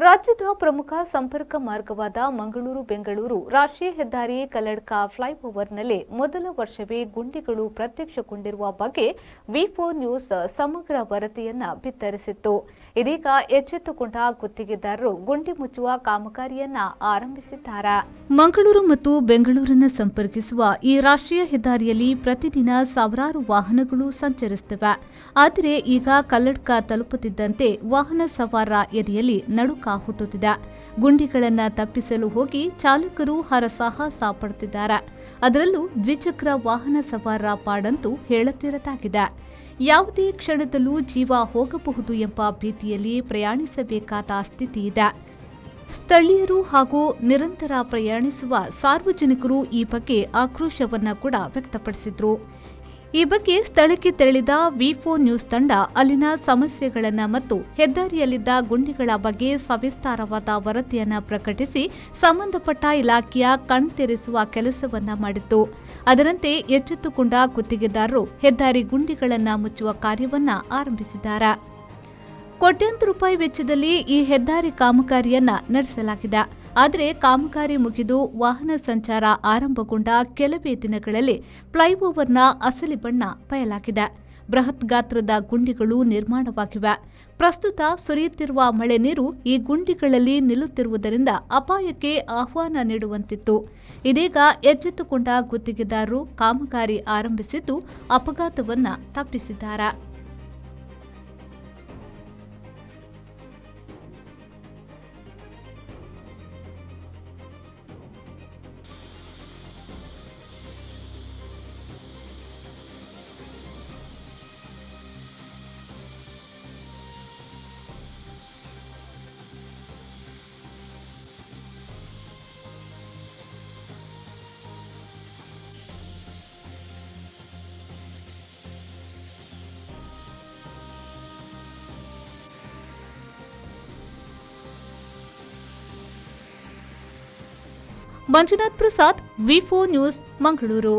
ರಾಜ್ಯದ ಪ್ರಮುಖ ಸಂಪರ್ಕ ಮಾರ್ಗವಾದ ಮಂಗಳೂರು-ಬೆಂಗಳೂರು ರಾಷ್ಟ್ರೀಯ ಹೆದ್ದಾರಿ ಕಲ್ಲಡ್ಕ ಫ್ಲೈಓವರ್ನಲ್ಲಿ ಮೊದಲ ವರ್ಷವೇ ಗುಂಡಿಗಳು ಪ್ರತ್ಯಕ್ಷಗೊಂಡಿರುವ ಬಗ್ಗೆ ವಿ4 ನ್ಯೂಸ್ ಸಮಗ್ರ ವರದಿಯನ್ನ ಬಿತ್ತರಿಸಿತ್ತು. ಇದೀಗ ಎಚ್ಚೆತ್ತುಕೊಂಡ ಗುತ್ತಿಗೆದಾರರು ಗುಂಡಿ ಮುಚ್ಚುವ ಕಾಮಗಾರಿಯನ್ನ ಆರಂಭಿಸಿದ್ದಾರೆ. ಮಂಗಳೂರು ಮತ್ತು ಬೆಂಗಳೂರನ್ನು ಸಂಪರ್ಕಿಸುವ ಈ ರಾಷ್ಟ್ರೀಯ ಹೆದ್ದಾರಿಯಲ್ಲಿ ಪ್ರತಿದಿನ ಸಾವಿರಾರು ವಾಹನಗಳು ಸಂಚರಿಸುತ್ತವೆ. ಆದರೆ ಈಗ ಕಲ್ಲಡ್ಕ ತಲುಪುತ್ತಿದ್ದಂತೆ ವಾಹನ ಸವಾರರ ಎದೆಯಲ್ಲಿ ನಡುಕ ಹುಟ್ಟುತ್ತಿದೆ. ಗುಂಡಿಗಳನ್ನು ತಪ್ಪಿಸಲು ಹೋಗಿ ಚಾಲಕರು ಹರಸಾಹಸ ಪಡುತ್ತಿದ್ದಾರೆ. ಅದರಲ್ಲೂ ದ್ವಿಚಕ್ರ ವಾಹನ ಸವಾರರ ಪಾಡಂತೂ ಹೇಳತಿರದಾಗಿದೆ. ಯಾವುದೇ ಕ್ಷಣದಲ್ಲೂ ಜೀವ ಹೋಗಬಹುದು ಎಂಬ ಭೀತಿಯಲ್ಲಿ ಪ್ರಯಾಣಿಸಬೇಕಾದ ಸ್ಥಿತಿ ಇದೆ. ಸ್ಥಳೀಯರು ಹಾಗೂ ನಿರಂತರ ಪ್ರಯಾಣಿಸುವ ಸಾರ್ವಜನಿಕರು ಈ ಬಗ್ಗೆ ಆಕ್ರೋಶವನ್ನ ಕೂಡ ವ್ಯಕ್ತಪಡಿಸಿದ್ರು. ಈ ಬಗ್ಗೆ ಸ್ಥಳಕ್ಕೆ ತೆರಳಿದ ವಿ4 ನ್ಯೂಸ್ ತಂಡ ಅಲ್ಲಿನ ಸಮಸ್ಯೆಗಳನ್ನ ಮತ್ತು ಹೆದ್ದಾರಿಯಲ್ಲಿದ್ದ ಗುಂಡಿಗಳ ಬಗ್ಗೆ ಸವಿಸ್ತಾರವಾದ ವರದಿಯನ್ನ ಪ್ರಕಟಿಸಿ ಸಂಬಂಧಪಟ್ಟ ಇಲಾಖೆಯ ಕಣ್ತೆರೆಸುವ ಕೆಲಸವನ್ನ ಮಾಡಿತ್ತು. ಅದರಂತೆ ಎಚ್ಚೆತ್ತುಕೊಂಡ ಗುತ್ತಿಗೆದಾರರು ಹೆದ್ದಾರಿ ಗುಂಡಿಗಳನ್ನ ಮುಚ್ಚುವ ಕಾರ್ಯವನ್ನ ಆರಂಭಿಸಿದ್ದಾರೆ. ಕೋಟ್ಯಾಂತರ ರೂಪಾಯಿ ವೆಚ್ಚದಲ್ಲಿ ಈ ಹೆದ್ದಾರಿ ಕಾಮಗಾರಿಯನ್ನ ನಡೆಸಲಾಗಿದೆ. ಆದರೆ ಕಾಮಗಾರಿ ಮುಗಿದು ವಾಹನ ಸಂಚಾರ ಆರಂಭಗೊಂಡ ಕೆಲವೇ ದಿನಗಳಲ್ಲಿ ಫ್ಲೈಓವರ್ನ ಅಸಲಿ ಬಣ್ಣ ಬಯಲಾಗಿದೆ. ಬೃಹತ್ ಗಾತ್ರದ ಗುಂಡಿಗಳು ನಿರ್ಮಾಣವಾಗಿವೆ. ಪ್ರಸ್ತುತ ಸುರಿಯುತ್ತಿರುವ ಮಳೆ ನೀರು ಈ ಗುಂಡಿಗಳಲ್ಲಿ ನಿಲ್ಲುತ್ತಿರುವುದರಿಂದ ಅಪಾಯಕ್ಕೆ ಆಹ್ವಾನ ನೀಡುವಂತಿತ್ತು. ಇದೀಗ ಎಚ್ಚೆತ್ತುಕೊಂಡ ಗುತ್ತಿಗೆದಾರರು ಕಾಮಗಾರಿ ಆರಂಭಿಸಿದ್ದು ಅಪಘಾತವನ್ನ ತಪ್ಪಿಸಿದ್ದಾರೆ. ಮಂಜುನಾಥ್ ಪ್ರಸಾದ್, ವಿ4 ನ್ಯೂಸ್, ಮಂಗಳೂರು.